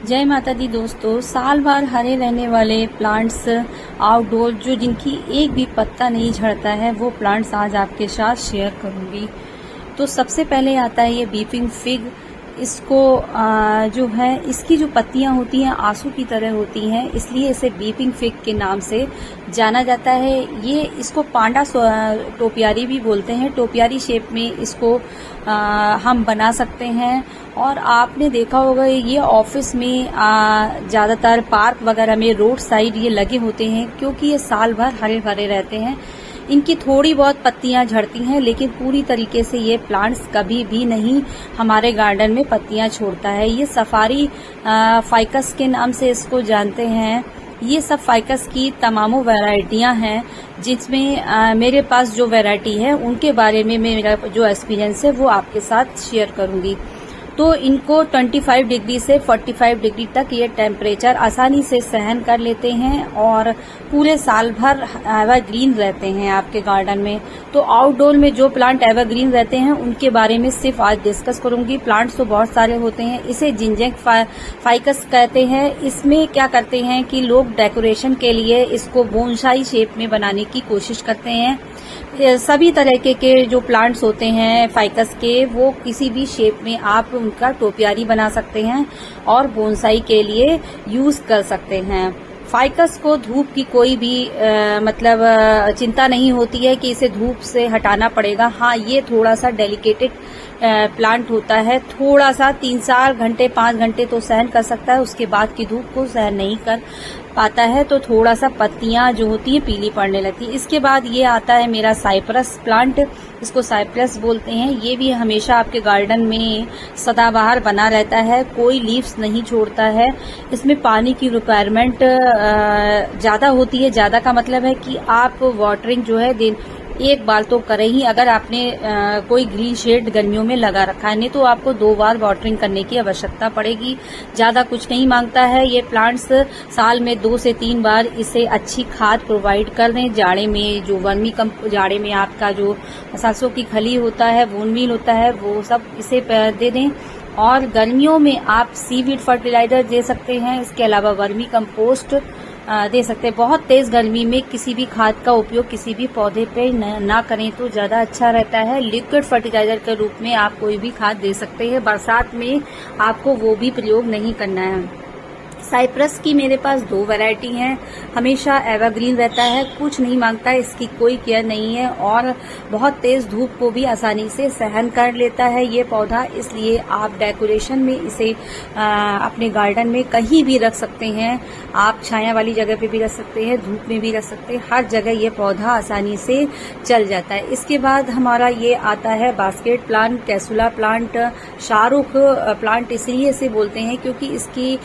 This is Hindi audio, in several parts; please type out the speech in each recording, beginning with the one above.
जय माता दी दोस्तों। साल भर हरे रहने वाले प्लांट्स आउटडोर जो जिनकी एक भी पत्ता नहीं झड़ता है वो प्लांट्स आज आपके साथ शेयर करूंगी। तो सबसे पहले आता है ये बीपिंग फिग। इसको जो है इसकी जो पत्तियां होती हैं आंसू की तरह होती हैं, इसलिए इसे बीपिंग फिग के नाम से जाना जाता है। ये इसको पांडा टोपियारी भी बोलते हैं। टोपियारी शेप में इसको हम बना सकते हैं। और आपने देखा होगा ये ऑफिस में ज्यादातर पार्क वगैरह में रोड साइड ये लगे होते हैं, क्योंकि ये साल भर हरे भरे रहते हैं। इनकी थोड़ी बहुत पत्तियां झड़ती हैं, लेकिन पूरी तरीके से ये प्लांट्स कभी भी नहीं हमारे गार्डन में पत्तियां छोड़ता है। ये सफारी फाइकस के नाम से इसको जानते हैं। ये सब फाइकस की तमामों वैरायटियां हैं, जिसमें मेरे पास जो वैरायटी है उनके बारे में मेरा जो एक्सपीरियंस है वो आपके साथ शेयर करूंगी। तो इनको 25 डिग्री से 45 डिग्री तक ये टेम्परेचर आसानी से सहन कर लेते हैं और पूरे साल भर एवरग्रीन रहते हैं आपके गार्डन में। तो आउटडोर में जो प्लांट एवरग्रीन रहते हैं उनके बारे में सिर्फ आज डिस्कस करूंगी। प्लांट्स तो बहुत सारे होते हैं। इसे जिंजेक फाइकस कहते हैं। इसमें क्या करते हैं कि लोग डेकोरेशन के लिए इसको बोनसाई शेप में बनाने की कोशिश करते हैं। सभी तरह के जो प्लांट्स होते हैं फाइकस के, वो किसी भी शेप में आप उनका टोपियारी बना सकते हैं और बोनसाई के लिए यूज कर सकते हैं। फाइकस को धूप की कोई भी चिंता नहीं होती है कि इसे धूप से हटाना पड़ेगा। हाँ, ये थोड़ा सा डेलिकेटेड प्लांट होता है। थोड़ा सा 3-4 घंटे 5 घंटे तो सहन कर सकता है, उसके बाद की धूप को सहन नहीं कर पाता है, तो थोड़ा सा पत्तियां जो होती है पीली पड़ने लगती है। इसके बाद ये आता है मेरा साइप्रस प्लांट। इसको साइप्रस बोलते हैं। ये भी हमेशा आपके गार्डन में सदाबहार बना रहता है, कोई लीव्स नहीं छोड़ता है। इसमें पानी की रिक्वायरमेंट ज्यादा होती है। ज्यादा का मतलब है कि आप वाटरिंग जो है दिन एक बार तो करें ही, अगर आपने कोई ग्रीन शेड गर्मियों में लगा रखा है, नहीं तो आपको 2 बार वाटरिंग करने की आवश्यकता पड़ेगी। ज्यादा कुछ नहीं मांगता है ये प्लांट्स। साल में 2 से 3 बार इसे अच्छी खाद प्रोवाइड कर दें। जाड़े में जो जाड़े में आपका जो सरसों की खली होता है, बोन मील होता है, वो सब इसे दे दें। और गर्मियों में आप सीवीड फर्टिलाइजर दे सकते हैं। इसके अलावा वर्मी कंपोस्ट दे सकते हैं। बहुत तेज गर्मी में किसी भी खाद का उपयोग किसी भी पौधे पे ना करें तो ज्यादा अच्छा रहता है। लिक्विड फर्टिलाइजर के रूप में आप कोई भी खाद दे सकते हैं। बरसात में आपको वो भी प्रयोग नहीं करना है। साइप्रस की मेरे पास 2 वैरायटी हैं। हमेशा एवरग्रीन रहता है, कुछ नहीं मांगता है, इसकी कोई केयर नहीं है और बहुत तेज धूप को भी आसानी से सहन कर लेता है ये पौधा। इसलिए आप डेकोरेशन में इसे अपने गार्डन में कहीं भी रख सकते हैं। आप छाया वाली जगह पे भी रख सकते हैं, धूप में भी रख सकते हैं। हर जगह ये पौधा आसानी से चल जाता है। इसके बाद हमारा ये आता है basket plant, crassula plant. Shahrukh plant इसलिए इसे बोलते हैं क्योंकि इसकी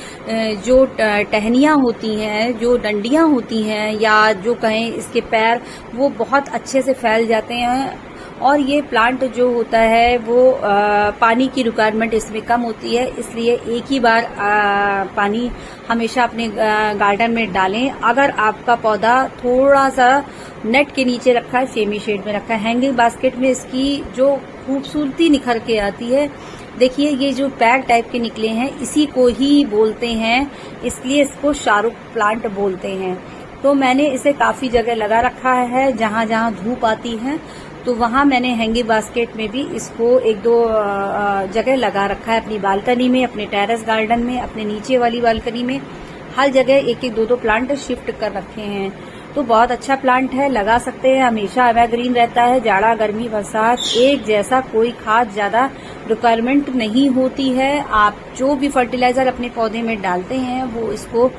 जो टहनियां होती हैं, जो डंडियां होती हैं, या जो कहें इसके पैर, वो बहुत अच्छे से फैल जाते हैं। और ये प्लांट जो होता है वो पानी की रिक्वायरमेंट इसमें कम होती है, इसलिए एक ही बार पानी हमेशा अपने गार्डन में डालें। अगर आपका पौधा थोड़ा सा नेट के नीचे रखा है, सेमी शेड में रखा है, हैंगिंग बास्केट में इसकी जो खूबसूरती निखर के आती है। देखिए ये जो पैर टाइप के निकले हैं इसी को ही बोलते हैं, इसलिए इसको शाहरुख प्लांट बोलते हैं। तो मैंने इसे काफी जगह लगा रखा है, जहां जहां धूप आती है तो वहां मैंने हैंगिंग बास्केट में भी इसको 1-2 जगह लगा रखा है। अपनी बालकनी में, अपने टेरेस गार्डन में, अपने नीचे वाली बालकनी में, हर जगह 1-1, 2-2 प्लांट शिफ्ट कर रखे हैं। तो बहुत अच्छा प्लांट है, लगा सकते हैं। हमेशा एवरग्रीन रहता है। जाड़ा, गर्मी, बरसात एक जैसा, कोई खाद ज्यादा रिक्वायरमेंट नहीं होती है। आप जो भी फर्टिलाइजर अपने पौधे में डालते हैं वो इसको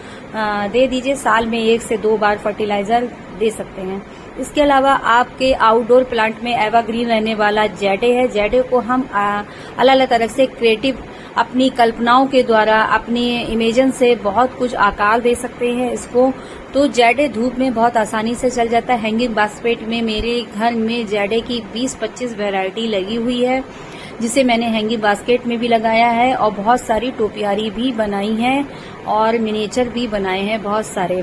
दे दीजिए। साल में 1 से 2 बार फर्टिलाइजर दे सकते हैं। इसके अलावा आपके आउटडोर प्लांट में एवरग्रीन रहने वाला जेडे है। जेडे को हम अलग अलग तरह से क्रिएटिव अपनी कल्पनाओं के द्वारा, अपनी इमेजिन से बहुत कुछ आकार दे सकते हैं इसको। तो जेडे धूप में बहुत आसानी से चल जाता है। हैंगिंग बास्केट में मेरे घर में जेडे की 20-25 वैरायटी लगी हुई है, जिसे मैंने हैंगिंग बास्केट में भी लगाया है और बहुत सारी टोपियारी भी बनाई हैं और मिनिएचर भी बनाए हैं बहुत सारे।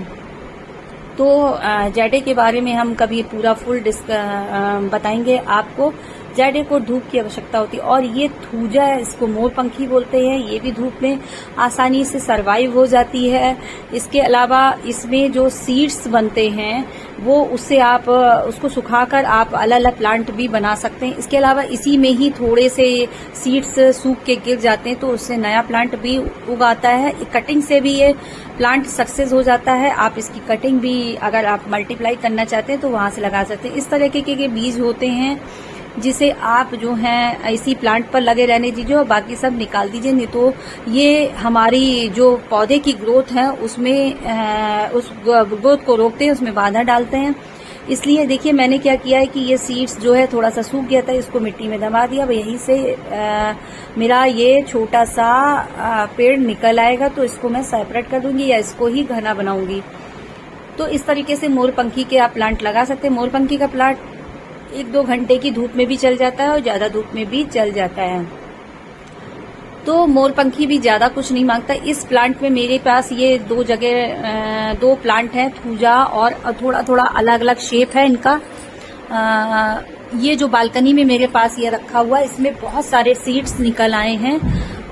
तो जेडे के बारे में हम कभी पूरा फुल बताएंगे आपको। ज़्यादा को धूप की आवश्यकता होती है। और ये थूजा है, इसको मोरपंखी बोलते हैं, ये भी धूप में आसानी से सरवाइव हो जाती है। इसके अलावा इसमें जो सीड्स बनते हैं वो उससे आप उसको सुखाकर आप अलग अलग प्लांट भी बना सकते हैं। इसके अलावा इसी में ही थोड़े से सीड्स सूख के गिर जाते हैं तो उससे नया प्लांट भी उगाता है। कटिंग से भी ये प्लांट सक्सेस हो जाता है। आप इसकी कटिंग भी अगर आप मल्टीप्लाई करना चाहते हैं तो वहां से लगा सकते हैं। इस तरह के बीज होते हैं जिसे आप जो है इसी प्लांट पर लगे रहने दीजिए और बाकी सब निकाल दीजिए, नहीं तो ये हमारी जो पौधे की ग्रोथ है उसमें उस ग्रोथ को रोकते हैं, उसमें बाधा डालते हैं। इसलिए देखिए मैंने क्या किया है कि ये सीड्स जो है थोड़ा सा सूख गया था, इसको मिट्टी में दबा दिया। यहीं से मेरा ये छोटा सा पेड़ निकल आएगा तो इसको मैं सेपरेट कर दूंगी या इसको ही घना बनाऊंगी। तो इस तरीके से मोरपंखी के आप प्लांट लगा सकते हैं। मोरपंखी का प्लांट 1-2 घंटे की धूप में भी चल जाता है और ज्यादा धूप में भी चल जाता है। तो मोरपंखी भी ज्यादा कुछ नहीं मांगता। इस प्लांट में मेरे पास ये 2 जगह 2 प्लांट हैं, थूजा और थोड़ा थोड़ा अलग अलग शेप है इनका। ये जो बालकनी में मेरे पास ये रखा हुआ है इसमें बहुत सारे सीड्स निकल आए हैं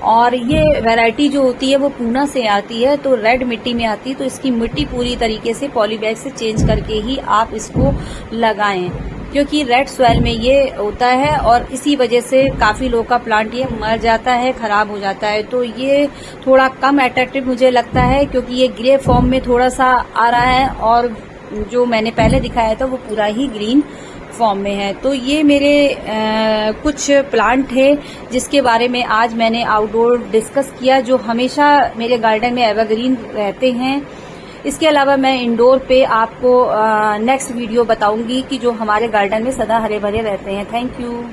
और ये वैरायटी जो होती है वो पूना से आती है, तो रेड मिट्टी में आती है। तो इसकी मिट्टी पूरी तरीके से पॉलीबैग से चेंज करके ही आप इसको लगाएं, क्योंकि रेड सॉइल में ये होता है और इसी वजह से काफी लोगों का प्लांट ये मर जाता है, खराब हो जाता है। तो ये थोड़ा कम अट्रैक्टिव मुझे लगता है क्योंकि ये ग्रे फॉर्म में थोड़ा सा आ रहा है और जो मैंने पहले दिखाया था वो पूरा ही ग्रीन फॉर्म में है। तो ये मेरे कुछ प्लांट है जिसके बारे में आज मैंने आउटडोर डिस्कस किया, जो हमेशा मेरे गार्डन में एवरग्रीन रहते हैं। इसके अलावा मैं इंडोर पे आपको नेक्स्ट वीडियो बताऊंगी कि जो हमारे गार्डन में सदा हरे भरे रहते हैं। Thank you.